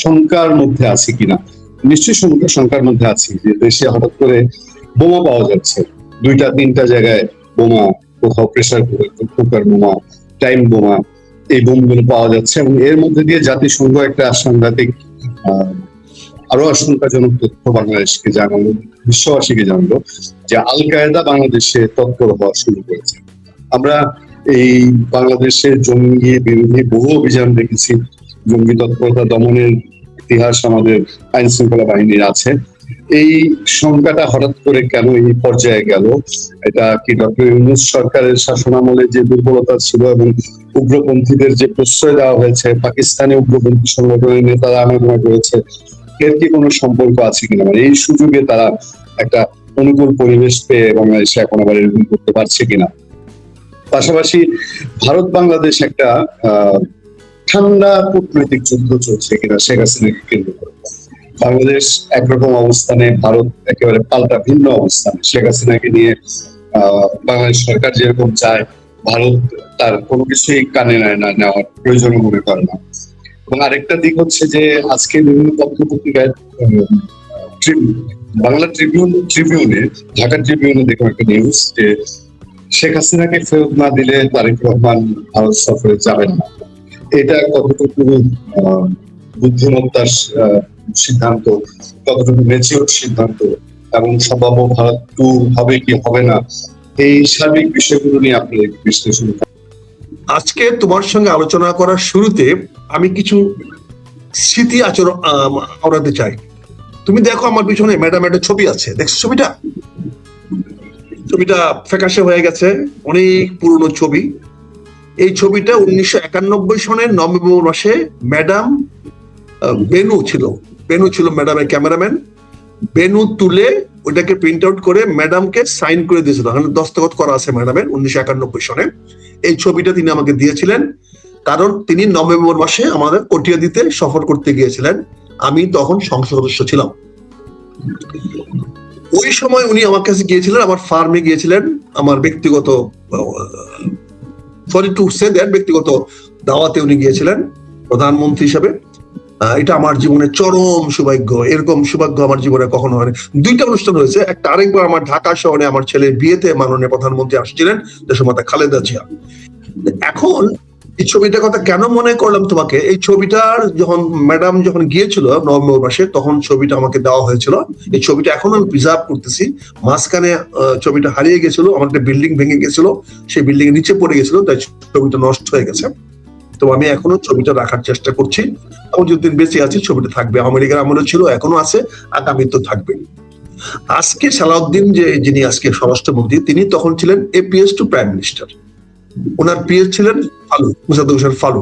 শঙ্কার মধ্যে আছি কিনা। নিশ্চয়ই শঙ্কার মধ্যে আছি যে দেশে হঠাৎ করে বোমা পাওয়া যাচ্ছে, 2-3টা জায়গায় বোমা, কোথাও প্রেসার কুকার বোমা, টাইম বোমা, এই বোমগুলো পাওয়া যাচ্ছে এবং এর মধ্যে দিয়ে জাতিসংঘ একটা সাংঘাতিক আরো আশঙ্কাজনক তথ্য বাংলাদেশকে জানালো, বিশ্ববাসীকে জানালো যে আল কায়েদা বাংলাদেশে তৎপর হওয়া শুরু করেছে। আমরা এই বাংলাদেশের জঙ্গি বিরোধী বহু অভিযান দেখেছি, জঙ্গি তৎপরতা দমনের ইতিহাস আমাদের আইন শৃঙ্খলা বাহিনীর আছে। এই সংখ্যাটা হঠাৎ করে কেন এই পর্যায়ে গেল? এটা কি ডক্টর ইউনূস সরকারের শাসনামলে যে দুর্বলতা ছিল এবং উগ্রপন্থীদের যে প্রশ্রয় দেওয়া হয়েছে, পাকিস্তানি উগ্রপন্থী সংগঠনের নেতারা আনাগোনা করেছে, এর কি কোনো সম্পর্ক আছে কিনা? মানে এই সুযোগে তারা একটা অনুকূল পরিবেশ পেয়ে বাংলাদেশে এখন আবার এরকম করতে পারছে কিনা। পাশাপাশি ভারত বাংলাদেশ একটা ঠান্ডা কূটনৈতিক যুদ্ধ চলছে কিনা শেখ হাসিনাকে কেন্দ্র করে। বাংলাদেশ একরকম অবস্থানে, ভারত একেবারে পাল্টা ভিন্ন অবস্থানে। শেখ হাসিনাকে নিয়ে বাংলাদেশ সরকার যেরকম চায়, ভারত তার কোনো কিছুই কানে নেয় না, নেওয়ার প্রয়োজন মনে করে না। এবং আরেকটা দিক হচ্ছে যে আজকে বিভিন্ন পত্রপত্রিকায় বাংলা ট্রিবিউনে, ঢাকা ট্রিবিউনে দেখলাম একটা নিউজ যে শেখ হাসিনাকে ফেরত না দিলে তারেক রহমান ভারত সফরে যাবেন না। এটা কতটুকু বুদ্ধিমত্তার সিদ্ধান্ত, কতটুকু ম্যাচিউর সিদ্ধান্ত এবং সম্ভাব্য ভারত ট্যুর হবে কি হবে না, এই সার্বিক বিষয়গুলো নিয়ে আপনি বিশ্লেষণ। আজকে তোমার সঙ্গে আলোচনা করার শুরুতে আমি কিছু স্মৃতি আচরণ আওড়াতে চাই। তুমি দেখো আমার পিছনে ম্যাডাম একটা ছবি আছে, দেখছো ছবিটা? ছবিটা ফ্যাকাশে হয়ে গেছে, অনেক পুরনো ছবি। এই ছবিটা 1991 সনের নভেম্বর মাসে ম্যাডাম বেনু ছিল ম্যাডামের ক্যামেরাম্যান। বেনু তুলে ওইটাকে প্রিন্ট আউট করে ম্যাডামকে সাইন করে দিয়েছিল, দস্তখত করা আছে ম্যাডামের 1991 সনে। এই ছবিটা তিনি আমাকে দিয়েছিলেন কারণ তিনি নভেম্বর মাসে আমাদের কটিয়াদীতে সফর করতে গিয়েছিলেন। আমি তখন সংসদ সদস্য ছিলাম। ওই সময় উনি আমার কাছে গিয়েছিলেন, আমার ফার্মে গিয়েছিলেন, আমার ব্যক্তিগত ব্যক্তিগত দাওয়াতে উনি গিয়েছিলেন প্রধানমন্ত্রী হিসেবে। এটা আমার জীবনের চরম সৌভাগ্য। এরকম সৌভাগ্য আমার জীবনে কখনো হয়নি। 2টা অনুষ্ঠান হয়েছে, একটা আরেকবার আমার ঢাকা শহরে আমার ছেলের বিয়েতে মাননীয় প্রধানমন্ত্রী আসছিলেন, দেশমাতা খালেদা জিয়া। এখন এই ছবিটার কথা কেন মনে করলাম তোমাকে, এই ছবিটার ম্যাডাম যখন গিয়েছিল নভেম্বর মাসে, তখন ছবিটা আমাকে দেওয়া হয়েছিল। এই ছবিটা এখন আমি প্রিজার্ভ করতেছি। মাঝখানে ছবিটা হারিয়ে গেছিল, আমার একটা বিল্ডিং ভেঙে গেছিল, সেই বিল্ডিং এর নিচে পড়ে গেছিল, তাই ছবিটা নষ্ট হয়ে গেছে। তো আমি এখনো ছবিটা রাখার চেষ্টা করছি। আমি যতদিন বেঁচে আছি ছবিটা থাকবে। আমেরিকার আমলে ছিল, এখনো আছে, আগামী তো থাকবে। আজকে সালাউদ্দিন যিনি আজকে স্বরাষ্ট্রমন্ত্রী, তিনি তখন ছিলেন এপিএস টু প্রাইম মিনিস্টার। ওনার পিএস ছিলেন মুসাদ্দেক হোসেন ফালু।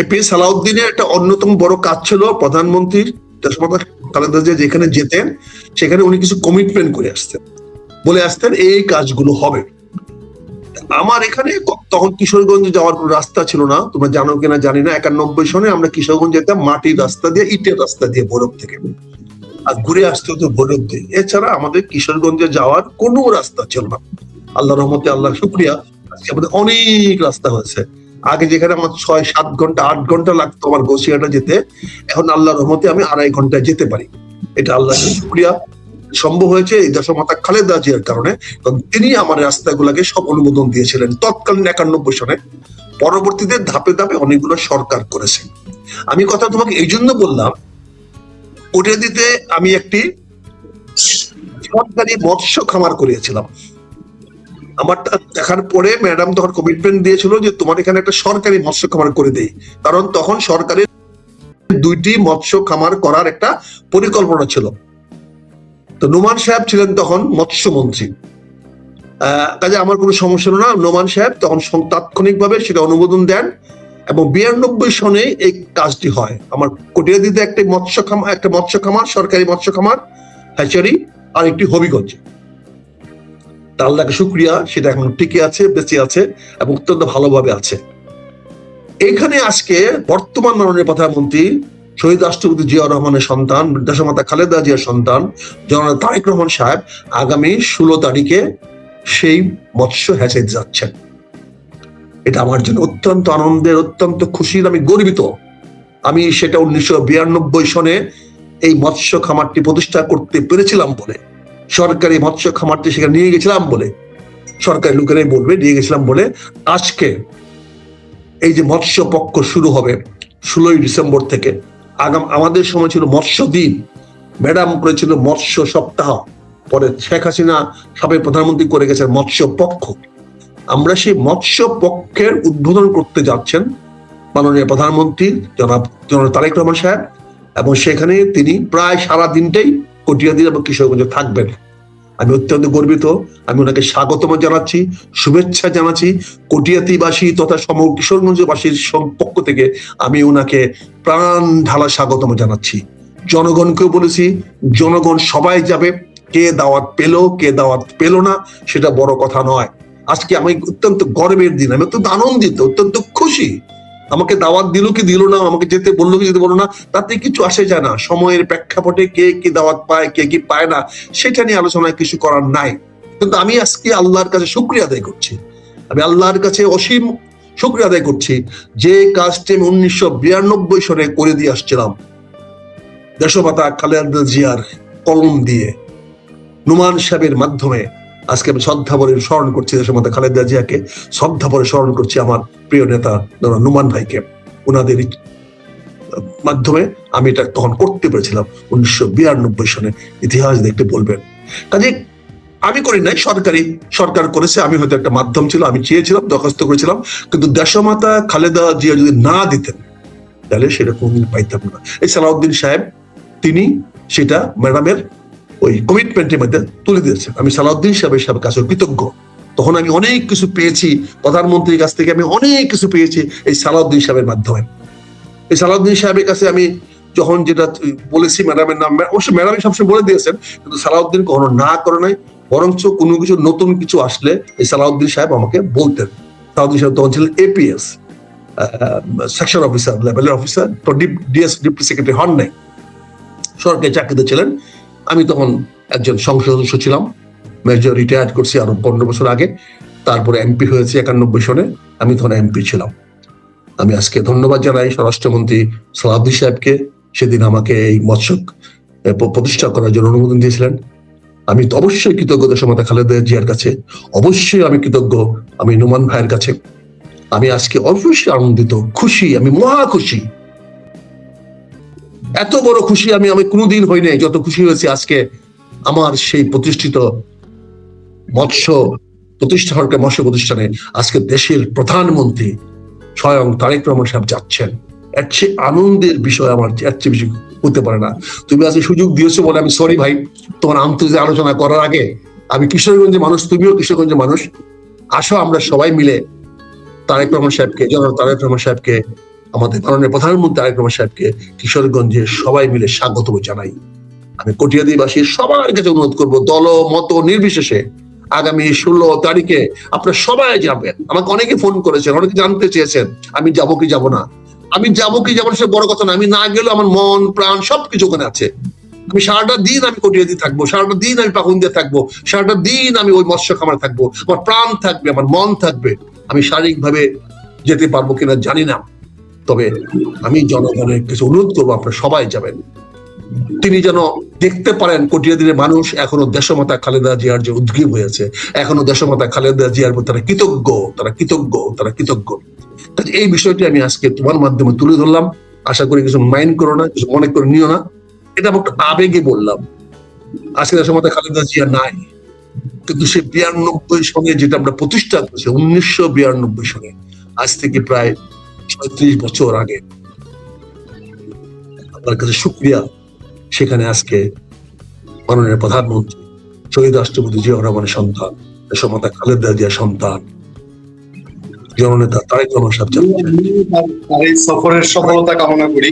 এপিএস সালাউদ্দিনের একটা অন্যতম বড় কাজ ছিল প্রধানমন্ত্রীর খালেদা জিয়া যেখানে যেতেন সেখানে উনি কিছু কমিটমেন্ট করে আসতেন, বলে আসতেন এই কাজগুলো হবে। আমার এখানে তখন কিশোরগঞ্জ যাওয়ার কোনো রাস্তা ছিল না, তোমরা জানো কিনা জানি না। 91 সনে আমরা কিশোরগঞ্জ যেতাম মাটির রাস্তা দিয়ে, ইটের রাস্তা দিয়ে ভৈরব থেকে, আর ঘুরে আসতে হতো ভৈরব দিয়ে। এছাড়া আমাদের কিশোরগঞ্জে যাওয়ার কোনো রাস্তা ছিল না। আল্লাহ রহমতে, আল্লাহর শুকরিয়া, আজকে আমাদের অনেক রাস্তা হয়েছে। আগে যেখানে আমার 6-7 ঘন্টা 8 ঘন্টা লাগতো আমার গোসিয়াটা যেতে, এখন আল্লাহর রহমতে আমি 2.5 ঘন্টায় যেতে পারি। এটা আল্লাহর শুকরিয়া, সম্ভব হয়েছে এই দেশমাতা খালেদা জিয়ার কারণে। তিনি আমার রাস্তাগুলোকে সব অনুমোদন দিয়েছিলেন তৎকালীন 91 সনে। পরবর্তীতে ধাপে ধাপে অনেকগুলো সরকার করেছে। আমি কথা তোমাকে এই জন্য বললাম, কটিয়াদীতে আমি একটি সরকারি মৎস্য খামার করিয়েছিলাম। আমার দেখার পরে ম্যাডাম তখন কমিটমেন্ট দিয়েছিল যে তোমার এখানে একটা সরকারি মৎস্য খামার করে দেই, কারণ তখন সরকারের 2টি মৎস্য খামার করার একটা পরিকল্পনা ছিল। তো নোমান সাহেব ছিলেন তখন মৎস্যমন্ত্রী, কাজে আমার কোনো সমস্যা হলো না। নোমান সাহেব তখন তাৎক্ষণিকভাবে সেটা অনুমোদন দেন এবং 92 সনে এই কাজটি হয়। আমার কটিয়াদীতে একটা মৎস্য খামার, সরকারি মৎস্য খামার, হ্যাচারি, আর একটি হবিগঞ্জে। আল্লাহকে শুকরিয়া, সেটা এখন টিকে আছে, বেঁচে আছে এবং অত্যন্ত ভালোভাবে আছে। এখানে আজকে বর্তমান মাননীয় প্রধানমন্ত্রী শহীদ রাষ্ট্রপতি জিয়াউর রহমানের সন্তান, দেশমাতা খালেদা জিয়ার সন্তান জনাব তারেক রহমান সাহেব আগামী 16 তারিখে সেই মৎস্য হ্যাচারিতে যাচ্ছেন। এটা আমার জন্য অত্যন্ত আনন্দের, অত্যন্ত খুশির, আমি গর্বিত আমি সেটা 1992 সনে এই মৎস্য খামারটি প্রতিষ্ঠা করতে পেরেছিলাম বলে, সরকারি মৎস্য খামারটি সেখানে নিয়ে গেছিলাম বলে, সরকারি লোকেরাই বলবে নিয়ে গেছিলাম বলে, আজকে এই যে মৎস্য পক্ষ শুরু হবে 16ই ডিসেম্বর থেকে। আমাদের সময় ছিল মৎস্য দিন, ম্যাডাম করেছিল মৎস্য সপ্তাহ, পরে শেখ হাসিনা সাবেক প্রধানমন্ত্রী করে গেছেন মৎস্য পক্ষ। আমরা সেই মৎস্য পক্ষের উদ্বোধন করতে যাচ্ছেন মাননীয় প্রধানমন্ত্রী জনাব তারেক রহমান সাহেব, এবং সেখানে তিনি প্রায় সারা দিনটাই কটিয়াদী এবং কিশোরগঞ্জে থাকবেন। আমি অত্যন্ত গর্বিত, আমি ওনাকে স্বাগতম জানাচ্ছি, শুভেচ্ছা জানাচ্ছি। কটিয়াদীবাসী তথা সমগ্র কিশোরগঞ্জবাসীর পক্ষ থেকে আমি ওনাকে প্রাণ ঢালা স্বাগতম জানাচ্ছি। জনগণকেও বলেছি, জনগণ সবাই যাবে, কে দাওয়াত পেল কে দাওয়াত পেল না সেটা বড় কথা নয়। আজকে আমি অত্যন্ত গর্বের দিন, আমি অত্যন্ত আনন্দিত, অত্যন্ত খুশি। আমাকে দাওয়াত দিল কি দিল না, আমাকে যেতে বললো কি যেতে বললো না, তাতে কিছু আসে যায় না। সময়ের প্রেক্ষাপটে কে কি দাওয়াত পায় কে কি পায় না সেটা নিয়ে আলোচনায় কিছু করার নাই। কিন্তু আমি আজকে আল্লাহর কাছে শুকরিয়া আদায় করছি, আমি আল্লাহর কাছে অসীম শুকরিয়া আদায় করছি যে কাজটি আমি 1992 সনে করে দিয়ে আসছিলাম। দেশমাতা খালেদা জিয়ার কলম দিয়ে, নুমান সাহেবের মাধ্যমে আজকে আমি শ্রদ্ধা ভরে স্মরণ করছি দেশমাতা খালেদা জিয়াকে, শ্রদ্ধা ভরে স্মরণ করছি আমার প্রিয় নেতা নুমান ভাইকে। ওনাদের মাধ্যমে আমি এটা তখন করতে পেরেছিলাম 1992 সনে। ইতিহাস দেখতে বলবেন। কাজে আমি করি নাই, সরকার করেছে, আমি হয়তো একটা মাধ্যম ছিল, আমি চেয়েছিলাম, দরখাস্ত করেছিলাম, কিন্তু দেশমাতা খালেদা জিয়া যদি না দিতেন তাহলে সেটা কোনদিন পাইতাম না। এই সালাউদ্দিন সাহেব তিনি সেটা ম্যাডামের ওই কমিটমেন্টের মধ্যে তুলে দিয়েছেন। আমি সালাউদ্দিন সাহেবের কাছে কৃতজ্ঞ। তখন আমি অনেক কিছু পেয়েছি প্রধানমন্ত্রীর কাছ থেকে, আমি অনেক কিছু পেয়েছি এই সালাউদ্দিন সাহেবের মাধ্যমে। এই সালাউদ্দিন সাহেবের কাছে আমি যখন যেটা বলেছি ম্যাডামের নাম, অবশ্য ম্যাডামই সবসময় বলে দিয়েছেন, কিন্তু সালাউদ্দিন কখনো না করে নাই, বরঞ্চ কোনো কিছু নতুন কিছু আসলে এই সালাউদ্দিন সাহেব আমাকে বলতেন। সালাউদ্দিন সাহেব তখন ছিলেন এপিএস, সেকশন অফিসার, লেভেলের অফিসার, তো ডিপ্টি সেক্রেটারি হন নাই, সরকারি চাকরিতে ছিলেন। আমি তখন একজন সংসদ সদস্য ছিলাম, মেজর রিটায়ার্ড করছি আরো 15 বছর আগে, তারপরে এমপি হয়েছে 91 সনে, আমি তখন এমপি ছিলাম। আমি আজকে ধন্যবাদ জানাই স্বরাষ্ট্রমন্ত্রী সালাউদ্দিন সাহেবকে, সেদিন আমাকে এই মৎস্য প্রতিষ্ঠা করার জন্য অনুমোদন দিয়েছিলেন। আমি তো অবশ্যই কৃতজ্ঞ দেশমাতা খালেদা জিয়ার কাছে, অবশ্যই আমি কৃতজ্ঞ আমি নুমান ভাইয়ের কাছে। আমি আজকে অবশ্যই আনন্দিত, খুশি, আমি মহা খুশি। এত বড় খুশি আমি কোনোদিন হই নাই যত খুশি হয়েছে আজকে আমার সেই প্রতিষ্ঠিত মৎস্য প্রতিষ্ঠানে আজকে দেশের প্রধানমন্ত্রী স্বয়ং তারেক রহমান সাহেব যাচ্ছেন। এর চেয়ে আনন্দের বিষয় আমার এর চেয়ে বেশি হতে পারে না। তুমি আজকে সুযোগ দিয়েছো বলে আমি সরি ভাই, তোমার আন্তর্জাতিক আলোচনা করার আগে আমি কিশোরগঞ্জের মানুষ, তুমিও কিশোরগঞ্জের মানুষ, আসো আমরা সবাই মিলে তারেক রহমান সাহেবকে, জনাব তারেক রহমান সাহেবকে, আমাদের মাননীয় প্রধানমন্ত্রী তারেক রহমান সাহেবকে কিশোরগঞ্জে সবাই মিলে স্বাগত জানাই। আমি কটিয়াদীবাসীর সবার কাছে অনুরোধ করবো, দল মত নির্বিশেষে আগামী 16 তারিখে আপনারা সবাই যাবেন। আমাকে অনেকে ফোন করেছেন, অনেকে জানতে চেয়েছেন আমি যাবো কি যাবো না। আমি যাবো কি যাবো না সে বড় কথা না, আমি না গেলেও আমার মন প্রাণ সবকিছু ওখানে আছে। আমি সারাটা দিন আমি কটিয়াদি থাকবো, সারাটা দিন আমি পাকুন্দিয়া থাকবো, সারাটা দিন আমি ওই মৎস্য খামারে থাকবো, আমার প্রাণ থাকবে, আমার মন থাকবে। আমি শারীরিক ভাবে যেতে পারবো কিনা জানি না, তবে আমি জনগণের কিছু অনুরোধ করবো আপনারা সবাই যাবেন। তিনি যেন দেখতে পারেন কটিয়াদীর মানুষ এখনো দেশমাতা খালেদা জিয়ার যে উদ্গ্রীব হয়েছে, এখনো দেশমাতা খালেদা জিয়ার প্রতি তারা কৃতজ্ঞ, তারা কৃতজ্ঞ, তারা কৃতজ্ঞ। এই বিষয়টি আমি আজকে তোমার মাধ্যমে তুলে ধরলাম। আশা করি কিছু মাইন্ড করো না, কিছু মনে করে নিও না। এটা আমি একটা আবেগে বললাম। আজকে দেশমাতা খালেদা জিয়া নাই, কিন্তু সে 92 সনে যেটা আমরা প্রতিষ্ঠা করেছি 1992 সনে, আজ থেকে প্রায় 36 বছর আগে। আপনার কাছে শুকরিয়া, সেখানে আজকে মাননীয় প্রধানমন্ত্রী শহীদ রাষ্ট্রপতি জিয়াউর রহমানের সন্তান, দেশমাতা খালেদা জিয়ার সন্তান, জননেতা তারেক রহমান সাহেব এই সফরের সফলতা কামনা করি।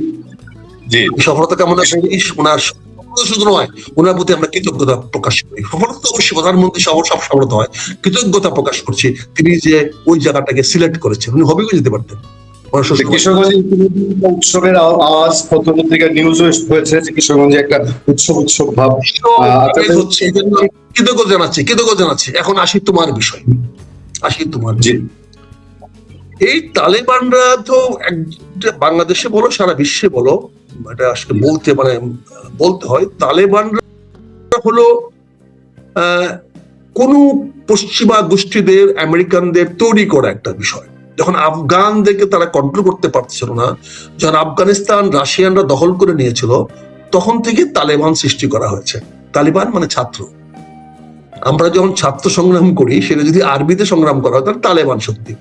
জি, সফলতা কামনা করি। ওনার শুধু নয়, ওনার প্রতি আমরা কৃতজ্ঞতা প্রকাশ করি। সফলতা অবশ্যই প্রধানমন্ত্রী সব সফলতা হয়, কৃতজ্ঞতা প্রকাশ করছি তিনি যে ওই জায়গাটাকে সিলেক্ট করেছেন। উনি হবিগঞ্জ যেতে পারতেন। উৎসবের আওয়াজ পত্রপত্রিকা নিউজ হয়েছে যে কিশোরগঞ্জে একটা উৎসব ভাব হচ্ছে। কৃতজ্ঞতা জানাচ্ছি। এখন আসি তোমার বিষয়, এই তালেবানরা তো বাংলাদেশে বলো সারা বিশ্বে বলো, এটা আসলে বলতে হয়, তালেবানরা হলো কোন পশ্চিমা গোষ্ঠীদের, আমেরিকানদের তৈরি করা একটা বিষয়। যখন আফগানদেরকে তারা কন্ট্রোল করতে পারছিল না, যখন আফগানিস্তান রাশিয়ানরা দখল করে নিয়েছিল, তখন থেকে তালেবান সৃষ্টি করা হয়েছে। তালিবান মানে ছাত্র। আমরা যখন ছাত্র সংগ্রাম করি, সেটা যদি আরবিতে সংগ্রাম করা হয় তাহলে তালেবান শক্তি।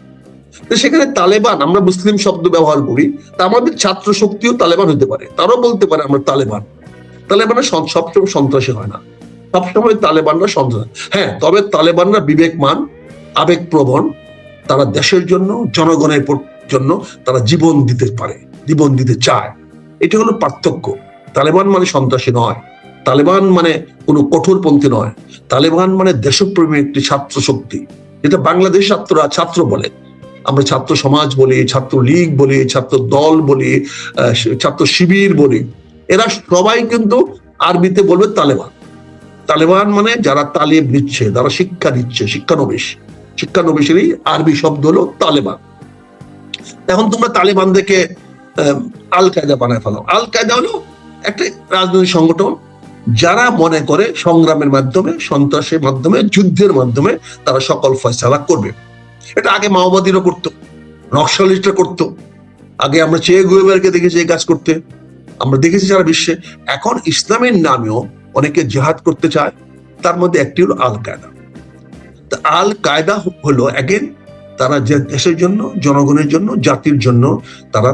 সেখানে তালেবান আমরা মুসলিম শব্দ ব্যবহার করি, তা আমাদের ছাত্র শক্তিও তালেবান হতে পারে, তারাও বলতে পারে আমরা তালেবান। তালেবানরা সবসময় সন্ত্রাসী হয় না, সবসময় তালেবানরা সন্ত্রাস। হ্যাঁ, তবে তালেবানরা বিবেকমান, আবেগপ্রবণ, তারা দেশের জন্য, জনগণের জন্য তারা জীবন দিতে পারে, জীবন দিতে চায়। এটা হলো পার্থক্য। তালেবান মানে সন্ত্রাসী নয়, তালেবান মানে কোনো কঠোরপন্থী নয়, তালেবান মানে দেশপ্রেমী একটি ছাত্র শক্তি, যেটা বাংলাদেশ ছাত্র বলে। আমরা ছাত্র সমাজ বলি, ছাত্র লীগ বলি, ছাত্র দল বলি, ছাত্র শিবির বলি, এরা সবাই কিন্তু আরবিতে বলবে তালেবান। তালেবান মানে যারা তালিম নিচ্ছে, যারা শিক্ষা দিচ্ছে, শিক্ষানবিশেরই আরবি শব্দ হলো তালেবান। এখন তোমরা তালেবান থেকে আল কায়দা বানায় ফেলো। আল কায়দা হলো একটা রাজনৈতিক সংগঠন যারা মনে করে সংগ্রামের মাধ্যমে, সন্ত্রাসের মাধ্যমে, যুদ্ধের মাধ্যমে তারা সকল ফয়সালা করবে। এটা আগে মাওবাদীরা করতো, নকশালিস্টরা করতো, আগে আমরা চে গুয়েভারকে দেখেছি এই কাজ করতে, আমরা দেখেছি সারা বিশ্বে। এখন ইসলামের নামেও অনেকে জিহাদ করতে চায়, তার মধ্যে একটি হলো আল কায়দা। আল কায়দা হলো এগেন তারা যে দেশের জন্য, জনগণের জন্য, জাতির জন্য, তারা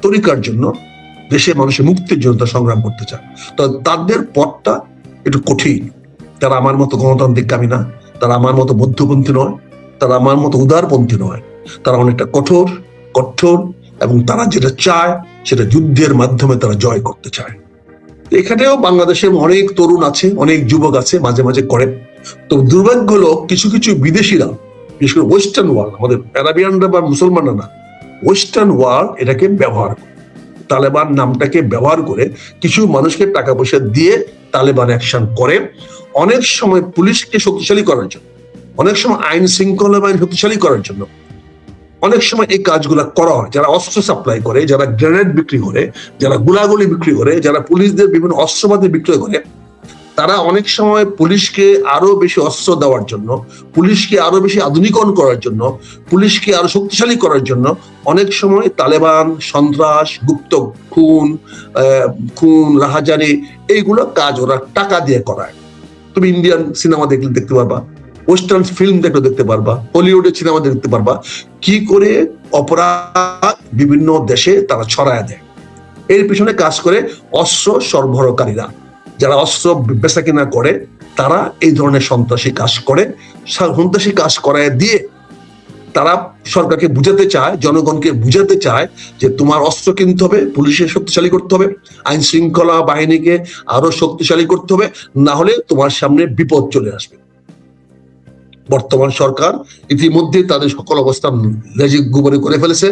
তরিকার জন্য, দেশের মানুষের মুক্তির জন্য তারা সংগ্রাম করতে চায়। তো তাদের পথটা একটু কঠিন। তারা আমার মতো গণতান্ত্রিককামী না, তারা আমার মতো মধ্যপন্থী নয়, তারা আমার মতো উদারপন্থী নয়, তারা অনেকটা কঠোর, এবং তারা যেটা চায় সেটা যুদ্ধের মাধ্যমে তারা জয় করতে চায়। এখানেও বাংলাদেশের অনেক তরুণ আছে, অনেক যুবক আছে, মাঝে মাঝে করে। তো দুর্ভাগ্য হলো কিছু কিছু বিদেশিরা, বিশেষ করে ওয়েস্টার্ন ওয়ার্ল্ড, আমাদের আরাবিয়ানরা বা মুসলমানরা না, ওয়েস্টার্ন ওয়ার্ল্ড এটাকে ব্যবহার করে, তালেবান নামটাকে ব্যবহার করে কিছু মানুষকে টাকা পয়সা দিয়ে তালেবান অ্যাকশন করে। অনেক সময় পুলিশকে শক্তিশালী করার জন্য, অনেক সময় আইন শৃঙ্খলা বাহিনী শক্তিশালী করার জন্য অনেক সময় এই কাজগুলা করা হয়। যারা অস্ত্র সাপ্লাই করে, যারা গ্রেনেড বিক্রি করে, যারা গোলাগুলি বিক্রি করে, যারা পুলিশদের বিভিন্ন অস্ত্রপাতি বিক্রয় করে, তারা অনেক সময় পুলিশকে আরো বেশি অস্ত্র দেওয়ার জন্য, পুলিশকে আরো বেশি আধুনিকরণ করার জন্য, পুলিশকে আরো শক্তিশালী করার জন্য অনেক সময় তালেবান, সন্ত্রাস, গুপ্ত খুন, রাহাজানি, এইগুলো কাজ ওরা টাকা দিয়ে করায়। তুমি ইন্ডিয়ান সিনেমা দেখতে পারবা, ওয়েস্টার্ন ফিল্ম দেখতে পারবা, হলিউডের সিনেমা দেখতে পারবা, কি করে অপরাধ বিভিন্ন দেশে তারা ছড়ায় দেয়। এর পিছনে কাজ করে অস্ত্র সরবরাহকারীরা, যারা অস্ত্র বেচা কিনা করে, তারা এই ধরনের সন্ত্রাসী কাজ করে। সন্ত্রাসী কাজ করায় দিয়ে তারা সরকারকে বুঝাতে চায়, জনগণকে বুঝাতে চায় যে তোমার অস্ত্র কিনতে হবে, পুলিশের শক্তিশালী করতে হবে, আইন শৃঙ্খলা বাহিনীকে আরো শক্তিশালী করতে হবে, না হলে তোমার সামনে বিপদ চলে আসবে। বর্তমান সরকার ইতিমধ্যে তাদের সকল অবস্থান লেজিক গুবরে করে ফেলেছে।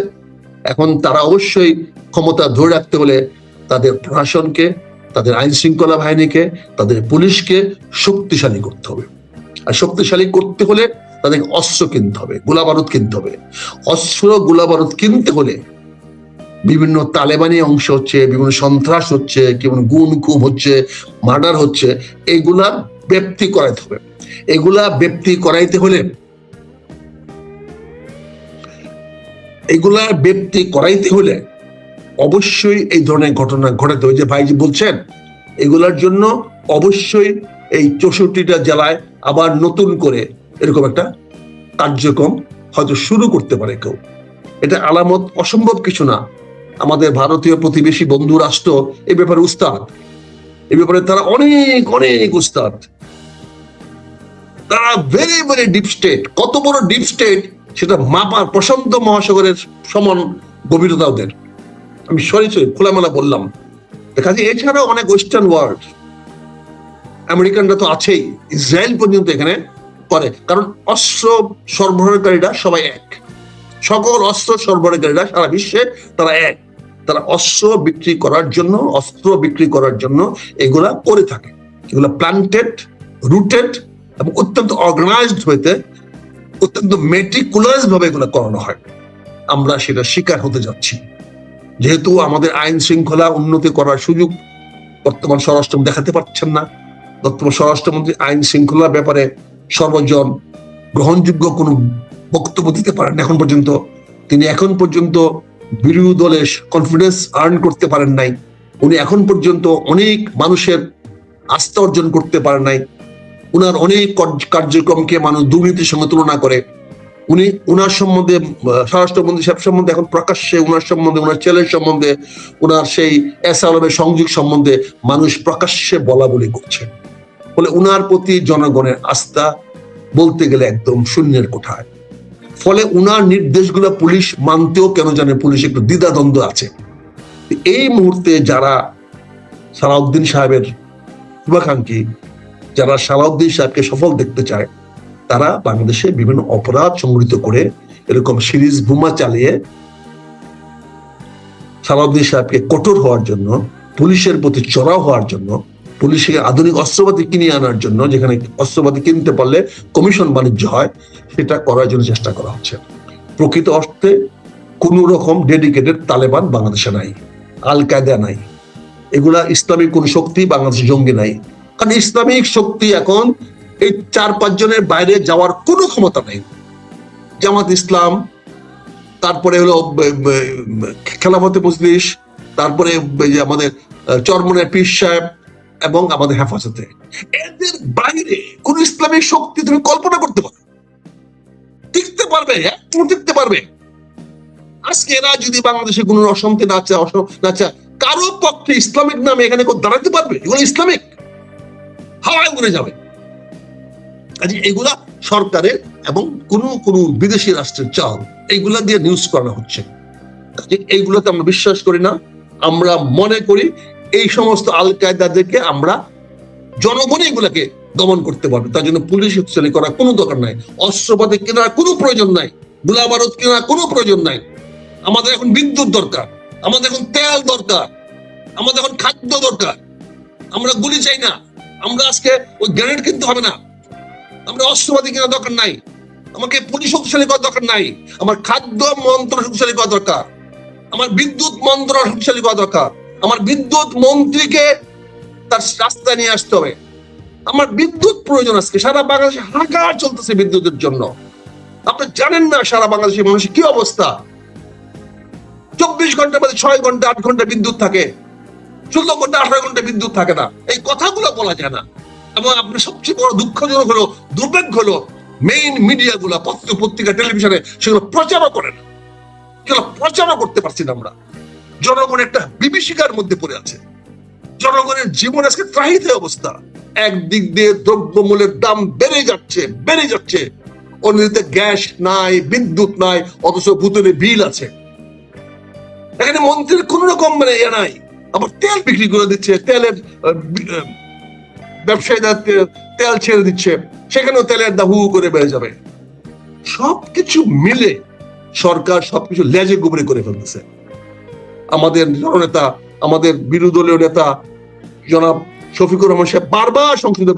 এখন তারা অবশ্যই ক্ষমতা ধরে রাখতে হলে তাদের প্রশাসনকে, তাদের আইন শৃঙ্খলা বাহিনীকে, তাদের পুলিশকে শক্তিশালী করতে হবে। আর শক্তিশালী করতে হলে তাদেরকে অস্ত্র কিনতে হবে, গোলাবারুদ কিনতে হবে। অস্ত্র গোলাবারুদ কিনতে হলে বিভিন্ন তালেবানি অংশ হচ্ছে, বিভিন্ন সন্ত্রাস হচ্ছে, বিভিন্ন গুম হচ্ছে, মার্ডার হচ্ছে, এইগুলা ব্যক্তি করাইতে হবে। এগুলা ব্যক্তি করাইতে হলে, এগুলা ব্যক্তি করাইতে হলে অবশ্যই এই ধরনের ঘটনা ঘটাতে হবে। যে ভাইজি বলছেন, এগুলার জন্য অবশ্যই এই 64টা জেলায় আবার নতুন করে এরকম একটা কার্যক্রম হয়তো শুরু করতে পারে কেউ। এটা আলামত অসম্ভব কিছু না। আমাদের ভারতীয় প্রতিবেশী বন্ধু রাষ্ট্র এই ব্যাপারে উস্তাদ, এই ব্যাপারে তারা অনেক অনেক উস্তাদ। তারা ভেরি ভেরি ডিপ স্টেট। কত বড় ডিপ স্টেট সেটা মাপার প্রশান্ত মহাসাগরের সমান গভীরতা ওদের। আমি সরি খোলামেলা বললাম। কাজে এছাড়াও অনেক ওয়েস্টার্ন ওয়ার্ল্ড, আমেরিকানরা তো আছেই, ইসরায়েল পর্যন্ত এখানে করে। কারণ অস্ত্র সরবরাহকারীরা সবাই এক, সকল অস্ত্র সরবরাহকারীরা সারা বিশ্বে তারা এক। তারা অস্ত্র বিক্রি করার জন্য এগুলা করে থাকে। এগুলা প্ল্যান্টেড, রুটেড এবং অত্যন্ত অর্গানাইজড হইতে, অত্যন্ত মেটিকুলাস ভাবে এগুলো করানো হয়। আমরা সেটা শিকার হতে যাচ্ছি। যেহেতু আমাদের আইন শৃঙ্খলা উন্নতি করার সুযোগ বর্তমান স্বরাষ্ট্রমন্ত্রী দেখাতে পারছেন না, বর্তমান স্বরাষ্ট্রমন্ত্রী আইন শৃঙ্খলার ব্যাপারে সর্বজন গ্রহণযোগ্য কোনো বক্তব্য দিতে পারেন এখন পর্যন্ত। তিনি এখন পর্যন্ত বিরোধী দলের কনফিডেন্স আর্ন করতে পারেন নাই। উনি এখন পর্যন্ত অনেক মানুষের আস্থা অর্জন করতে পারেন নাই। উনার অনেক কার্যক্রমকে মানুষ দুর্নীতির সঙ্গে তুলনা করে। উনি উনার সম্বন্ধে, স্বরাষ্ট্রমন্ত্রী সাহেব সম্বন্ধে এখন প্রকাশ্যে উনার সম্বন্ধে, উনার ছেলের সম্বন্ধে, উনার সেই এসআলমের সংযোগ সম্বন্ধে মানুষ প্রকাশ্যে বলা বলি করছে। ফলে উনার প্রতি জনগণের আস্থা বলতে গেলে একদম শূন্যের কোঠায়। ফলে উনার নির্দেশগুলো পুলিশ মানতেও কেন জানে পুলিশ একটু দ্বিধাদ্বন্দ্ব আছে। এই মুহূর্তে যারা সালাউদ্দিন সাহেবের শুভাকাঙ্ক্ষী, যারা সালাউদ্দিন সাহেবকে সফল দেখতে চায়, তারা বাংলাদেশে বিভিন্ন অপরাধ সংগঠিত করে এরকম সিরিজ বোমা চালিয়ে সালাউদ্দিন সাহেবকে কঠোর হওয়ার জন্য, পুলিশের প্রতি চড়াও হওয়ার জন্য, পুলিশকে আধুনিক অস্ত্রপাতি কিনে আনার জন্য, যেখানে অস্ত্রপাতি কিনতে পারলে কমিশন বাণিজ্য হয়, সেটা করার জন্য চেষ্টা করা হচ্ছে। প্রকৃত অর্থে কোন রকম ডেডিকেটেড তালেবান বাংলাদেশে নাই, আল কায়দা নাই, এগুলা ইসলামিক কোন শক্তি বাংলাদেশে জঙ্গি নাই। কারণ ইসলামিক শক্তি এখন এই 4-5 জনের বাইরে যাওয়ার কোনো ক্ষমতা নেই। জামাত ইসলাম, তারপরে হলো খেলাফতে মজলিস, তারপরে আমাদের চরমনের পীর সাহেব এবং আমাদের হেফাজতে, এদের বাইরে কোন ইসলামিক শক্তি তুমি কল্পনা করতে পারো টিকতে পারবে? টিকতে পারবে? আজকে এরা যদি বাংলাদেশে কোন অশান্তি না চায়, কারো পক্ষে ইসলামিক নামে এখানে দাঁড়াতে পারবে? এগুলো ইসলামিক হাওয়ায় উড়ে যাবে। এগুলা সরকারের এবং কোন বিদেশি রাষ্ট্রের চাল, এইগুলা দিয়ে নিউজ করা হচ্ছে। এইগুলোতে আমরা বিশ্বাস করি না। আমরা মনে করি এই সমস্ত আল কায়দাদেরকে আমরা জনগণ এগুলাকে দমন করতে পারবে। তার জন্য পুলিশ শক্তিশালী করার কোনো দরকার নাই, অস্ত্রপাতি কেনার কোনো প্রয়োজন নাই, গোলা বারুদ কেনার কোনো প্রয়োজন নাই। আমাদের এখন বিদ্যুৎ দরকার, আমাদের এখন তেল দরকার, আমাদের এখন খাদ্য দরকার। আমরা গুলি চাই না, আমরা আজকে ওই গ্রেনেড কিনতে হবে না, আমরা অস্ত্রপাতি কেনার দরকার নাই, আমাকে পুলিশ শক্তিশালী করার দরকার নাই, আমার খাদ্য মন্ত্রণালয় শক্তিশালী করা দরকার, আমার বিদ্যুৎ মন্ত্রণালয় শক্তিশালী করা দরকার, আমার বিদ্যুৎ মন্ত্রীকে তার রাস্তায় নিয়ে আসতে হবে। আমার বিদ্যুৎ প্রয়োজন। আজকে সারা বাংলাদেশে হাহাকার চলতেছে বিদ্যুতের জন্য। আপনি জানেন না সারা বাংলাদেশের মানুষের কি অবস্থা। 24 ঘন্টার মধ্যে 6 ঘন্টা 8 ঘন্টা বিদ্যুৎ থাকে, 16 ঘন্টা 18 ঘন্টা বিদ্যুৎ থাকে না। এই কথাগুলো বলা যায় না। এবং আপনার সবচেয়ে বড় দুঃখজনক হলো, দুর্ভাগ্য হলো, মেইন মিডিয়া গুলা, পত্র পত্রিকা, টেলিভিশনে সেগুলো প্রচারও করে না। সেগুলো প্রচারও করতে পারছি না আমরা। জনগণ একটা বিভীষিকার মধ্যে পড়ে আছে। জনগণের জীবন আজকে ত্রাহিত অবস্থা। একদিক দিয়ে দ্রব্যমূল্যের দাম বেড়ে যাচ্ছে, অন্যদিকে গ্যাস নাই, বিদ্যুৎ নাই, অথচ ভূতলে বিল আছে। এখানে মন্ত্রীর কোন রকম নাই। আবার তেল বিক্রি করে দিচ্ছে, তেলের ব্যবসায়ীরা তেল ছেড়ে দিচ্ছে, সেখানেও তেলের দাম হু করে বেড়ে যাবে। সবকিছু মিলে সরকার সবকিছু লেজে গুবরে করে ফেলতেছে। আমাদের জননেতা, আমাদের বিরোধী দলীয় নেতা জনাব শফিকুর রহমান সাহেব বারবার সংসদে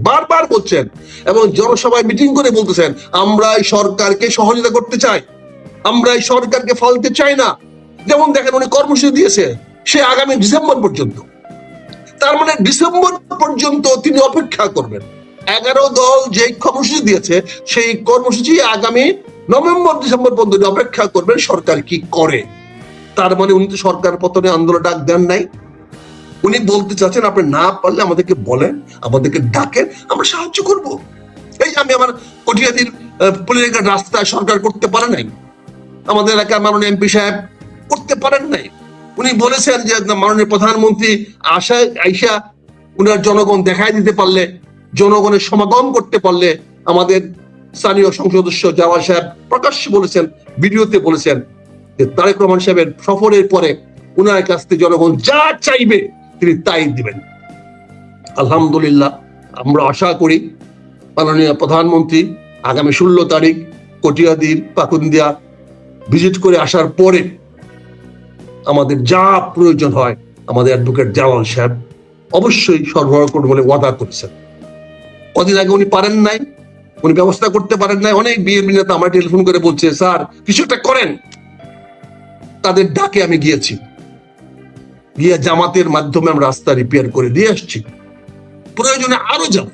বারবার বলছেন এবং জনসভায় মিটিং করে বলতেছেন, আমরা এই সরকারকে সহযোগিতা করতে চাই, আমরা এই সরকারকে ফেলতে চাই না। যেমন দেখেন উনি কর্মসূচি দিয়েছে সে আগামী ডিসেম্বর পর্যন্ত। তার মানে ডিসেম্বর পর্যন্ত তিনি অপেক্ষা করবেন। 11 দল যে কর্মসূচি দিয়েছে সেই কর্মসূচি আগামী নভেম্বর ডিসেম্বর পর্যন্ত অপেক্ষা করবেন সরকার কি করে। তার মানে উনি তো সরকার পতনে আন্দোলন ডাক দেন নাই। উনি বলতে চাচ্ছেন আপনি না পারলে আমাদেরকে বলেন, আমাদেরকে ডাকেন, আমরা সাহায্য করব। এই যে আমি আমার কটিয়াদির পলিটিক্যাল রাস্তায় সরকার করতে পারে নাই, আমাদের এলাকার মাননীয় এমপি সাহেব করতে পারেন নাই। উনি বলেছেন যে মাননীয় প্রধানমন্ত্রী আইসা উনার জনগণ দেখাই দিতে পারলে, জনগণের সমাগম করতে পারলে, আমাদের স্থানীয় সংসদ সদস্য জাওয়াদ সাহেব প্রকাশ্যে বলেছেন, ভিডিওতে বলেছেন যে তারেক রহমান সাহেবের সফরের পরে উনার কাছ থেকে জনগণ যা চাইবে তিনি তাই দিবেন। আলহামদুলিল্লাহ, আমরা আশা করি মাননীয় প্রধানমন্ত্রী আগামী 16 তারিখ কটিয়াদির পাকুন্দিয়া ভিজিট করে আসার পরে আমাদের যা প্রয়োজন হয় আমাদের অ্যাডভোকেট জাওয়াল সাহেব অবশ্যই সরবরাহ করবে বলে ওয়াদা করেছেন। কদিন আগে উনি পারেন নাই, উনি ব্যবস্থা করতে পারেন নাই। অনেক বিএনপি নেতা আমার টেলিফোন করে বলছে, স্যার কিছু একটা করেন, তাদের ডাকে আমি গিয়েছি, গিয়ে জামাতের মাধ্যমে আমরা রাস্তা রিপেয়ার করে দিয়ে আসছি। প্রয়োজনে আরো যাব,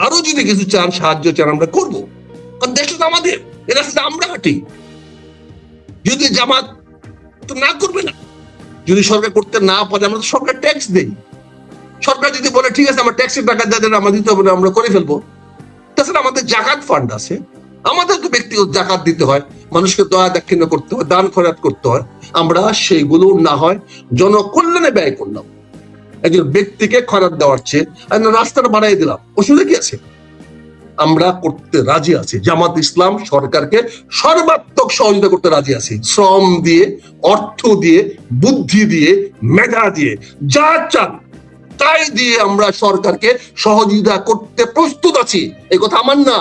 আরো যদি কিছু চান, সাহায্য চান, আমরা করবো। কারণ দেশটা তো আমাদের, এ রাস্তাটা আমরা হাঁটি। যদি জামাত তো না করবে না, যদি সরকার করতে না পারে, আমরা তো সরকার ট্যাক্স দেই। সরকার যদি বলে ঠিক আছে আমার ট্যাক্সের টাকা যাদের আমার দিতে হবে, আমরা করে ফেলবো। তাছাড়া আমাদের জাকাত ফান্ড আছে, আমাদের তো ব্যক্তিগত জাকাত দিতে হয়, মানুষকে দয়া দাক্ষিণ্য করতে হয়, দান খয়রাত করতে হয়। আমরা সেইগুলো না হয় জনকল্যাণে ব্যয় করলাম, একজন ব্যক্তিকে খয়রাত দেওয়ার চেয়ে রাস্তাটা বাড়াই দিলাম, অসুবিধা কি আছে? আমরা করতে রাজি আছি। জামাত ইসলাম সরকারকে সর্বাত্মক সহযোগিতা করতে রাজি আছি, শ্রম দিয়ে, অর্থ দিয়ে, বুদ্ধি দিয়ে, মেধা দিয়ে, যা চান তাই দিয়ে আমরা সরকারকে সহযোগিতা করতে প্রস্তুত আছি। এই কথা আমার না,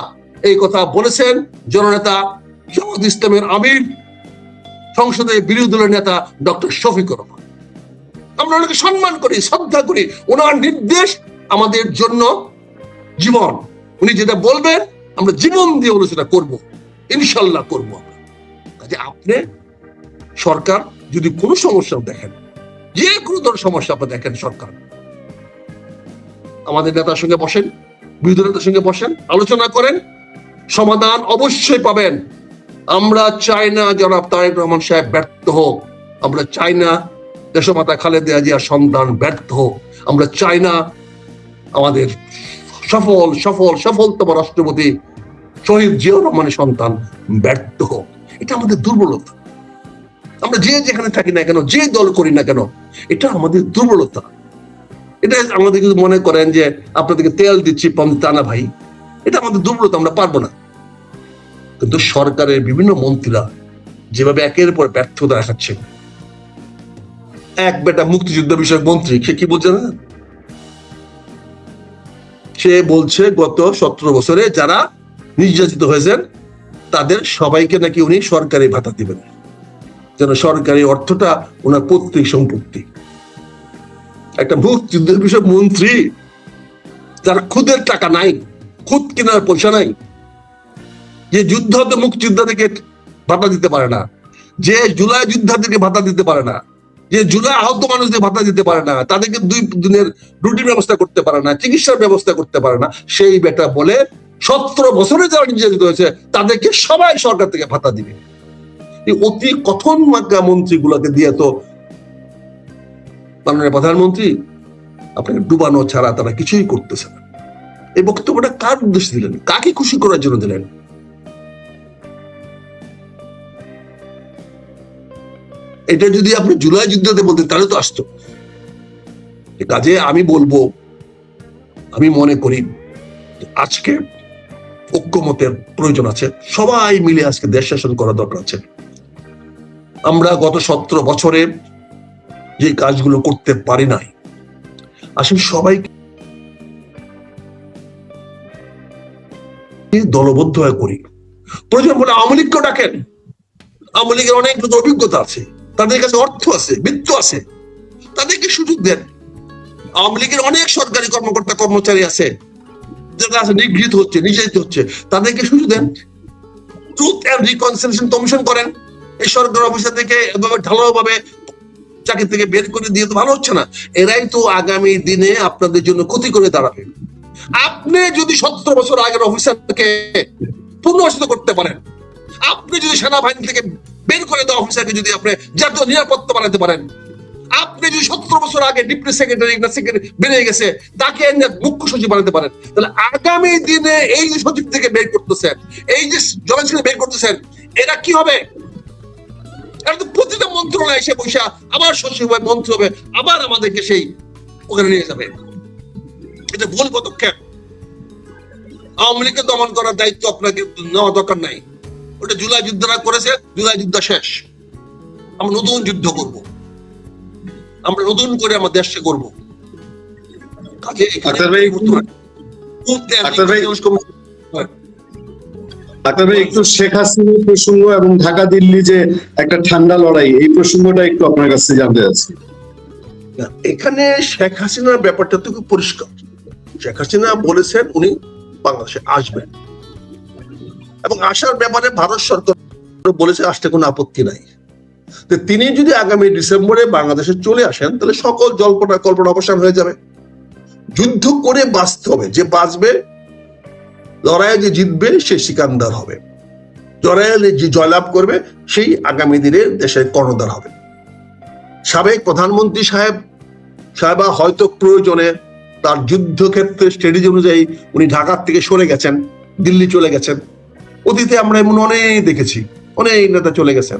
এই কথা বলেছেন জননেতা জামাত ইসলামের আমির, সংসদের বিরোধী দলের নেতা ডক্টর শফিকুর রহমান। আমরা ওনাকে সম্মান করি, শ্রদ্ধা করি, ওনার নির্দেশ আমাদের জন্য জীবন। উনি যেটা বলবেন আমরা জীবন দিয়ে সেটা করবো, ইনশাল্লাহ করবো। কাজে আপনি সরকার যদি কোনো সমস্যা দেখেন, যে কোনো ধরনের সমস্যা আপনি দেখেন, সরকার আমাদের নেতার সঙ্গে বসেন, বিরোধী নেতার সঙ্গে বসেন, আলোচনা করেন, সমাধান অবশ্যই পাবেন। আমরা চাই না জনাব তারেক রহমান সাহেব ব্যর্থ হোক, আমরা চাই না দেশমাতা খালেদা জিয়ার সন্তান ব্যর্থ হোক, আমরা চাই না আমাদের সফলতম রাষ্ট্রপতি শহীদ জিয়াউর রহমানের সন্তান ব্যর্থ হোক। এটা আমাদের দুর্বলতা। আমরা যে যেখানে থাকি না কেন, যে দল করি না কেন, এটা আমাদের দুর্বলতা। এটা আমাদের কিন্তু মনে করেন যে আপনাদেরকে তেল দিচ্ছি তা না ভাই, এটা আমাদের দুর্বলতা, আমরা পারবো না। কিন্তু সরকারের বিভিন্ন মন্ত্রীরা যেভাবে একের পর ব্যর্থতা দেখাচ্ছে, এক বেটা মুক্তিযুদ্ধ বিষয়ক মন্ত্রী, সে কি বলছে না, সে বলছে গত 17 বছরে যারা নির্যাতিত হয়েছেন তাদের সবাইকে নাকি উনি সরকারি ভাতা দিবেন, যেন সরকারি অর্থটা ওনার পৈতৃক সম্পত্তি। একটা মুক্তিযুদ্ধ বিষয়ক মন্ত্রী, যার খুদের টাকা নাই, খুদ কেনার পয়সা নাই, যে যুদ্ধ মুক্তিযোদ্ধাদেরকে ভাতা দিতে পারে না, যে জুলাই যোদ্ধাদেরকে ভাতা দিতে পারে না, যে জুলাই আহত মানুষদের ভাতা দিতে পারে না, তাদেরকে 2 দিনের রুটির ব্যবস্থা করতে পারে না, চিকিৎসার ব্যবস্থা করতে পারে না, সেই বেটা বলে 17 বছরে যারা নির্যাতিত হয়েছে তাদেরকে সবাই সরকার থেকে ভাতা দিবে। এই অতি কথন মার্কা মন্ত্রীগুলোকে দিয়ে তো মাননীয় প্রধানমন্ত্রী আপনাকে ডুবানো ছাড়া তারা কিছুই করতেছে না। এই বক্তব্যটা কার উদ্দেশ্যে দিলেন, কাকে খুশি করার জন্য দিলেন? এটা যদি আপনি জুলাই যুদ্ধতে বলতেন তাহলে তো আসতো। কাজে আমি বলবো, আমি মনে করি আজকে ঐক্যমতের প্রয়োজন আছে, সবাই মিলে আজকে দেশ শাসন করা দরকার আছে। আমরা গত 17 বছরে যে কাজগুলো করতে পারি নাই, আসলে সবাই দলবদ্ধ হয়ে করি। প্রয়োজন বলে আওয়ামী লীগকেও ডাকেন, আওয়ামী লীগের অনেক অভিজ্ঞতা আছে, তাদের কাছে অর্থ আছে, বৃত্ত আছে, তাদেরকে সুযোগ দেন। আওয়ামী লীগের অনেক সরকারি কর্মকর্তা কর্মচারী আছে যারা আছে নিগৃহীত হচ্ছে, নির্যাতিত হচ্ছে, তাদেরকে সুযোগ দেন। ট্রুথ এন্ড রিকনসিলিয়েশন কমিশন করেন। এই সরকার অফিসার থেকে এভাবে ঢালাওভাবে চাকরি থেকে বের করে দিয়ে তো ভালো হচ্ছে না। এরাই তো আগামী দিনে আপনাদের জন্য ক্ষতি করে দাঁড়াবে। আপনি যদি 17 বছর আগের অফিসারকে পুনর্বাসিত করতে পারেন, আপনি যদি সেনাবাহিনী থেকে বের করে দেওয়া অফিসারকে যদি আপনি জাতীয় নিরাপত্তা বানাতে পারেন, আপনি যদি 17 বছর আগে ডিপ্টি সেক্রেটারি বেড়ে গেছে তাকে মুখ্য সচিব বানাতে পারেন, তাহলে আগামী দিনে এই যে সচিব থেকে বের করতেছেন, এই যে জয়েন্ট বের করতেছেন, এরা কি হবে? এরা তো প্রতিটা মন্ত্রণালয় এসে বসে আবার সচিব হবে, মন্ত্রী হবে, আবার আমাদেরকে সেই ওখানে নিয়ে যাবে। এটা ভুল পদক্ষেপ। আওয়ামী লীগকে দমন করার দায়িত্ব আপনাকে নেওয়া দরকার নাই। ওটা জুলাই যুদ্ধরা করেছে, জুলাই যুদ্ধ শেষ। আমরা নতুন যুদ্ধ করব, আমরা নতুন করে আমার দেশকে করব। কাজে একটু শেখ হাসিনার প্রসঙ্গ এবং ঢাকা দিল্লি যে একটা ঠান্ডা লড়াই, এই প্রসঙ্গটা একটু আপনার কাছে জানতে চাচ্ছি। এখানে শেখ হাসিনার ব্যাপারটা তো খুব পরিষ্কার। শেখ হাসিনা বলেছেন উনি বাংলাদেশে আসবেন, এবং আসার ব্যাপারে ভারত সরকার বলেছে আসতে কোনো আপত্তি নাই। তো তিনি যদি আগামী ডিসেম্বরে বাংলাদেশে চলে আসেন তাহলে সকল কল্পনা অবসান হয়ে যাবে। যুদ্ধ করে বাঁচতে হবে, যে বাঁচবে, লড়াইয়ে যে জিতবে সে সিকান্দার হবে, লড়াইয়ে যে জয়লাভ করবে সেই আগামী দিনে দেশের কর্ণধার হবে। সাবেক প্রধানমন্ত্রী সাহেবা হয়তো প্রয়োজনে তার যুদ্ধক্ষেত্রে স্ট্র্যাটেজি অনুযায়ী উনি ঢাকার থেকে সরে গেছেন, দিল্লি চলে গেছেন। অতীতে আমরা এমন অনেক দেখেছি, অনেক নেতা চলে গেছেন।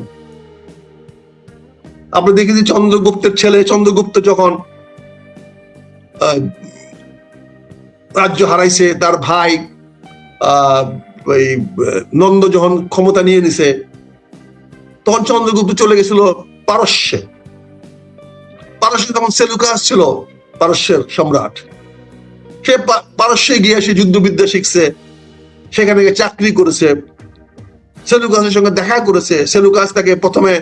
আমরা দেখেছি চন্দ্রগুপ্তের ছেলে চন্দ্রগুপ্ত যখন রাজ্য হারাইছে, তার ভাই নন্দ যখন ক্ষমতা নিয়ে নিছে, তখন চন্দ্রগুপ্ত চলে গেছিল পারস্যে। পারস্যে তখন সেলুকাস ছিল পারস্যের সম্রাট। সে পারস্যে গিয়ে সে যুদ্ধবিদ্যা শিখছে, সেখানে চাকরি করেছে, সেলুকাসের সঙ্গে দেখা করেছে। সেলুকাস তাকে প্রথমে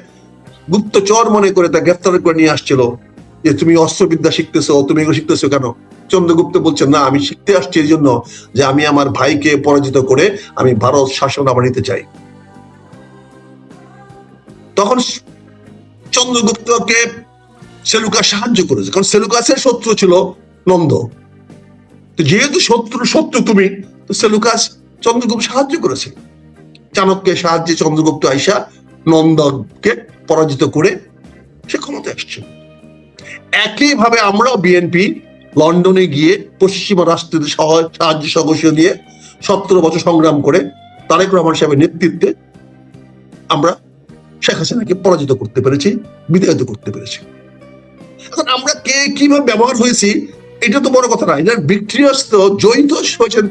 গুপ্তচর মনে করে তা গ্রেফতার করে নিয়ে আসছিল, যে তুমি অস্ত্রবিদ্যা শিখতেছো, তুমি এগুলো শিখতেছো কেন? চন্দ্রগুপ্ত বলছেন, না, আমি শিখতে আসছি এই জন্য যে আমি আমার ভাইকে পরাজিত করে আমি ভারত শাসন আবার নিতে চাই। তখন চন্দ্রগুপ্তকে সেলুকাস সাহায্য করেছে, কারণ সেলুকাসের শত্রু ছিল নন্দ। তো যেহেতু শত্রু তুমি, তো সেলুকাস চন্দ্রগুপ্ত সাহায্য করেছে। চাণক্যের সাহায্যে চন্দ্রগুপ্ত আইসা নন্দকে পরাজিত করে সে ক্ষমতায় আসছে। একইভাবে আমরাও বিএনপি লন্ডনে গিয়ে পশ্চিমা রাষ্ট্রদের সাহায্য সহযোগিতা নিয়ে 17 বছর সংগ্রাম করে তারেক রহমান সাহেবের নেতৃত্বে আমরা শেখ হাসিনাকে পরাজিত করতে পেরেছি, বিতাড়িত করতে পেরেছি। এখন আমরা কে কিভাবে ব্যবহার হয়েছি এটা তো বড় কথা না, এটার ভিক্টরিয়াস তো জয়ী তো হয়েছেন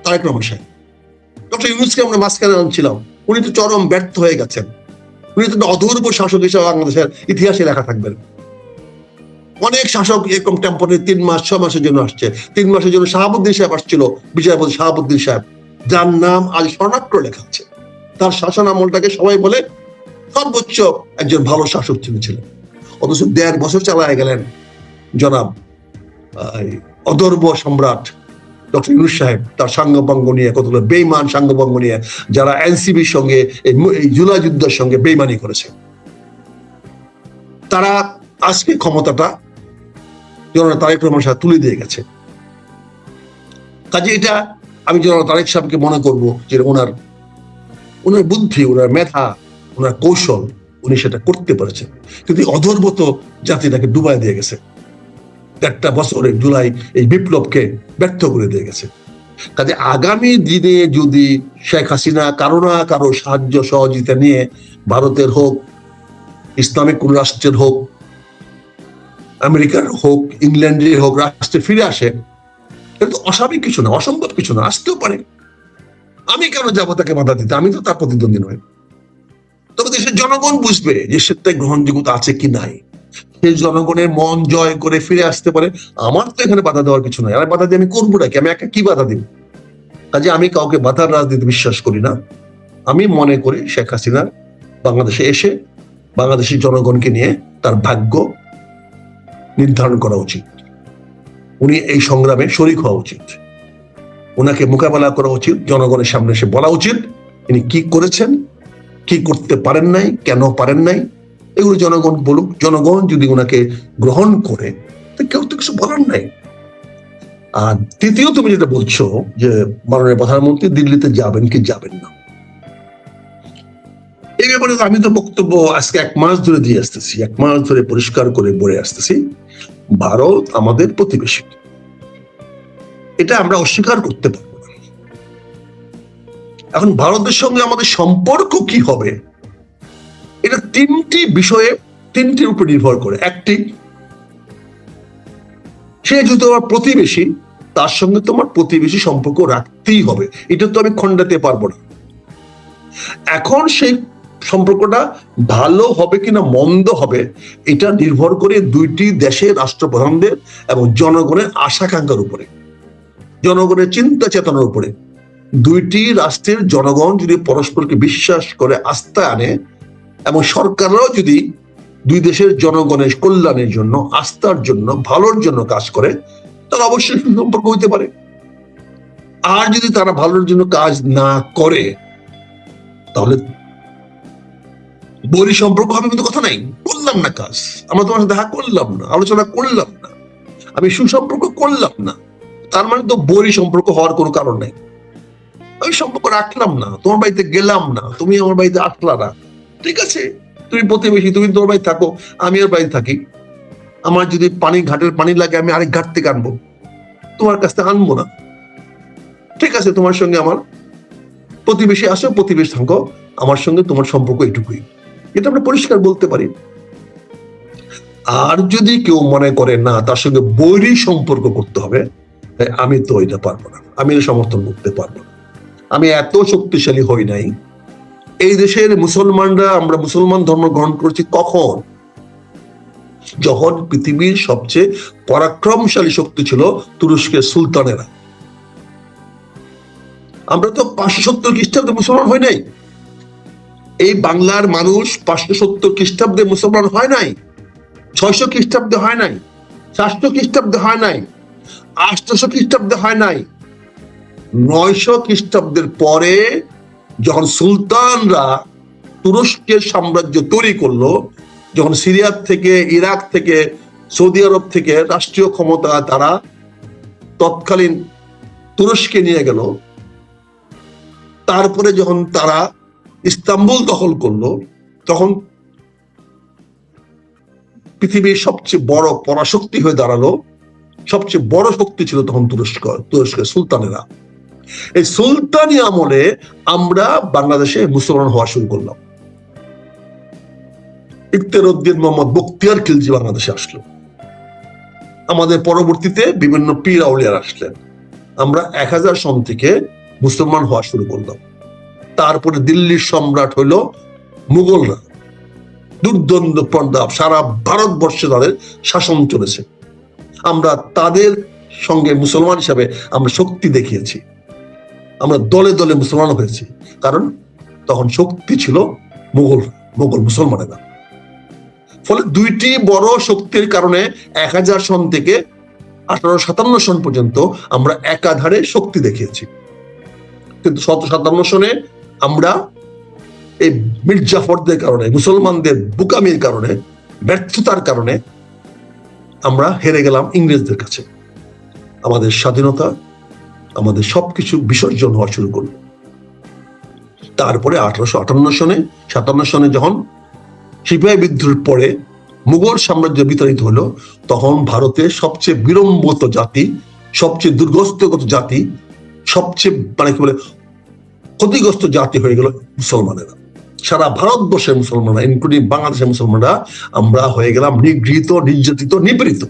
তারেক রহমান সাহেব। ডক্টর ইউনূসকে আমরা মাঝখানে আনছিলাম, উনি তো চরম ব্যর্থ হয়ে গেছেন। উনি তো অধূর্ব শাসক হিসেবে বাংলাদেশের ইতিহাসে লেখা থাকবেন। অনেক শাসক এরকম টেম্পোরারি 3 মাস 6 মাসের জন্য আসছে। 3 মাসের জন্য শাহাবুদ্দিন সাহেব আসছিল, বিচারপতি শাহাবুদ্দিন সাহেব, যার নাম আজ স্বর্ণাক্ষরে লেখা আছে। তার শাসন আমলটাকে সবাই বলে সর্বোচ্চ একজন ভালো শাসক ছিলেন। অথচ 1.5 বছর চালায় গেলেন জনাব অধর্ব সম্রাট ডক্টর ইউনূস সাহেব, তার সাঙ্গপাঙ্গ নিয়ে, কতগুলো বেইমান সাঙ্গপাঙ্গ নিয়ে, যারা এনসিবির সঙ্গে এই জুলাই যুদ্ধের সঙ্গে বেইমানি করেছে। তারা আজকে ক্ষমতাটা জনাব তারেক রহমান সাহেব তুলে দিয়ে গেছে। কাজে এটা আমি জনাব তারেক সাহেবকে মনে করব যে ওনার বুদ্ধি, ওনার মেধা, ওনার কৌশল, উনি সেটা করতে পেরেছেন। কিন্তু অধর্বত জাতিটাকে ডুবাই দিয়ে গেছে। 1.5 বছরে জুলাই এই বিপ্লবকে ব্যর্থ করে দিয়ে গেছে। কাজে আগামী দিনে যদি শেখ হাসিনা কারো না কারো সাহায্য সহযোগিতা নিয়ে ভারতের হোক, ইসলামিক কোন রাষ্ট্রের হোক, আমেরিকার হোক, ইংল্যান্ডের হোক রাষ্ট্রে ফিরে আসে, এটা তো অস্বাভাবিক কিছু না, অসম্ভব কিছু না, আসতেও পারে। আমি কেন যাবো তাকে বাধা দিতে? আমি তো তার প্রতিদ্বন্দ্বী নয়। তবে দেশের জনগণ বুঝবে যে সেটাই গ্রহণযোগ্যতা আছে কি নাই। সেই জনগণের মন জয় করে ফিরে আসতে পারে। আমার তো এখানে বাধা দেওয়ার কিছু নাই। আর বাধা দিয়ে আমি করবো নাকি? আমি একা কি বাধা দিব? কাজে আমি কাউকে বাধার রাজনীতি বিশ্বাস করি না। আমি মনে করি শেখ হাসিনা বাংলাদেশে এসে বাংলাদেশের জনগণকে নিয়ে তার ভাগ্য নির্ধারণ করা উচিত। উনি এই সংগ্রামে শরিক হওয়া উচিত, ওনাকে মোকাবেলা করা উচিত, জনগণের সামনে এসে বলা উচিত তিনি কি করেছেন, কি করতে পারেন নাই, কেন পারেন নাই, এগুলো জনগণ বলুক। জনগণ যদি ওনাকে গ্রহণ করে, কেউ তো কিছু বলার নাই। আর তৃতীয়, তুমি যেটা বলছো যে মাননীয় প্রধানমন্ত্রী দিল্লিতে যাবেন কি যাবেন না, এই ব্যাপারে আমি তো বক্তব্য আজকে 1 মাস ধরে দিয়ে আসতেছি, 1 মাস ধরে পরিষ্কার করে বলে আসতেছি, ভারত আমাদের প্রতিবেশী, এটা আমরা অস্বীকার করতে পারবো না। এখন ভারতের সঙ্গে আমাদের সম্পর্ক কি হবে, এটা 3টি বিষয়ে, 3টির উপর নির্ভর করে। একটি, সে যদি তোমার প্রতিবেশী, তার সঙ্গে তোমার প্রতিবেশী সম্পর্ক রাখতেই হবে, এটা তো আমি খণ্ডাতে পারবো না। এখন সেই সম্পর্কটা ভালো হবে কিনা মন্দ হবে, এটা নির্ভর করে 2টি দেশের রাষ্ট্রপ্রধানদের এবং জনগণের আশাকাঙ্ক্ষার উপরে, জনগণের চিন্তা চেতনার উপরে। 2টি রাষ্ট্রের জনগণ যদি পরস্পরকে বিশ্বাস করে, আস্থা আনে, এবং সরকাররাও যদি 2 দেশের জনগণের কল্যাণের জন্য, আস্থার জন্য, ভালোর জন্য কাজ করে, তাহলে অবশ্যই সুসম্পর্ক হইতে পারে। আর যদি তারা ভালোর জন্য কাজ না করে, তাহলে বৈরী সম্পর্ক হবে কিন্তু কথা নাই, করলাম না কাজ, আমরা তোমার সাথে দেখা করলাম না, আলোচনা করলাম না, আমি সুসম্পর্ক করলাম না, তার মানে তো বৈরী সম্পর্ক হওয়ার কোনো কারণ নেই। আমি সম্পর্ক রাখলাম না, তোমার বাড়িতে গেলাম না, তুমি আমার বাড়িতে আসলা না, ঠিক আছে, তুমি প্রতিবেশী, তুমি তোমার বাড়ি থাকো, আমি আর বাড়ি থাকি, আমার যদি ঘাটের পানি লাগে আমি আরেক ঘাট থেকে আনবো, তোমার কাছ থেকে আনবো না, ঠিক আছে, তোমার সঙ্গে আমার প্রতিবেশী আসো, প্রতিবেশী থাকো, আমার সঙ্গে তোমার সম্পর্ক এটুকুই, এটা আমরা পরিষ্কার বলতে পারি। আর যদি কেউ মনে করে না তার সঙ্গে বৈরী সম্পর্ক করতে হবে, আমি তো এটা পারবো না, আমি এটা সমর্থন করতে পারবো না। আমি এত শক্তিশালী হই নাই। এই দেশের মুসলমানরা, আমরা মুসলমান ধর্ম গ্রহণ করছি কখন? যখন পৃথিবীর সবচেয়ে পরাক্রমশালী শক্তি ছিল তুরস্কের সুলতানেরা। আমরা তো 570 খ্রিস্টাব্দে মুসলমান হয় নাই। এই বাংলার মানুষ 570 খ্রিস্টাব্দে মুসলমান হয় নাই, 600 খ্রিস্টাব্দে হয় নাই, 700 খ্রিস্টাব্দে হয় নাই, 800 খ্রিস্টাব্দে হয় নাই, 900 খ্রিস্টাব্দের পরে যখন সুলতানরা তুরস্কের সাম্রাজ্য তৈরি করলো, যখন সিরিয়া থেকে, ইরাক থেকে, সৌদি আরব থেকে রাষ্ট্রীয় ক্ষমতা তারা তৎকালীন তুরস্কে নিয়ে গেল, তারপরে যখন তারা ইস্তাম্বুল দখল করলো, তখন পৃথিবীর সবচেয়ে বড় পরাশক্তি হয়ে দাঁড়ালো, সবচেয়ে বড় শক্তি ছিল তখন তুরস্কের সুলতানেরা। এই সুলতানি আমলে আমরা বাংলাদেশে মুসলমান হওয়া শুরু করলাম। ইখতিয়ারউদ্দিন মোহাম্মদ বখতিয়ার খিলজি বাংলাদেশে আসলো, আমাদের পরবর্তীতে বিভিন্ন পীর আউলিয়ার আসলেন, আমরা 1000 সন থেকে মুসলমান হওয়া শুরু করলাম। তারপরে দিল্লির সম্রাট হইল মুঘলরা, দুর্দ্বন্দ্ব প্রতাপ, সারা ভারতবর্ষে তাদের শাসন চলেছে। আমরা তাদের সঙ্গে মুসলমান হিসাবে আমরা শক্তি দেখিয়েছি, আমরা দলে দলে মুসলমান হয়েছি, কারণ তখন শক্তি ছিল মুঘল মুসলমানেরা। ফলে দুইটি বড় শক্তির কারণে 1000 সন থেকে 1857 সন পর্যন্ত আমরা একাধারে শক্তি দেখিয়েছি। কিন্তু 1757 সনে আমরা এই মির্জাফরদের কারণে, মুসলমানদের বুকামির কারণে, ব্যর্থতার কারণে আমরা হেরে গেলাম ইংরেজদের কাছে। আমাদের স্বাধীনতা, আমাদের সবকিছু বিসর্জন হওয়া শুরু করলো। তারপরে 1858 সনে যখন সিপাহী বিদ্রোহের পরে মুঘল সাম্রাজ্য বিতাড়িত হলো, তখন ভারতের সবচেয়ে বিড়ম্বিত জাতি, সবচেয়ে দুর্গস্তগত জাতি, সবচেয়ে মানে কি বলে ক্ষতিগ্রস্ত জাতি হয়ে গেল মুসলমানেরা। সারা ভারতবর্ষের মুসলমানরা, ইনক্লুডিং বাংলাদেশের মুসলমানরা, আমরা হয়ে গেলাম নিগৃহীত, নির্যাতিত, নিপীড়িত।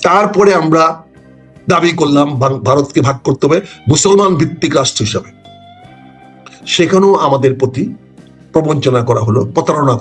তারপরে আমরা দাবি করলাম ভারতকে ভাগ করতে হবে মুসলমান ভিত্তিক রাষ্ট্র হিসাবে। সেখানেও আমাদের প্রতি প্রবঞ্চনা করা হলো, প্রতারণা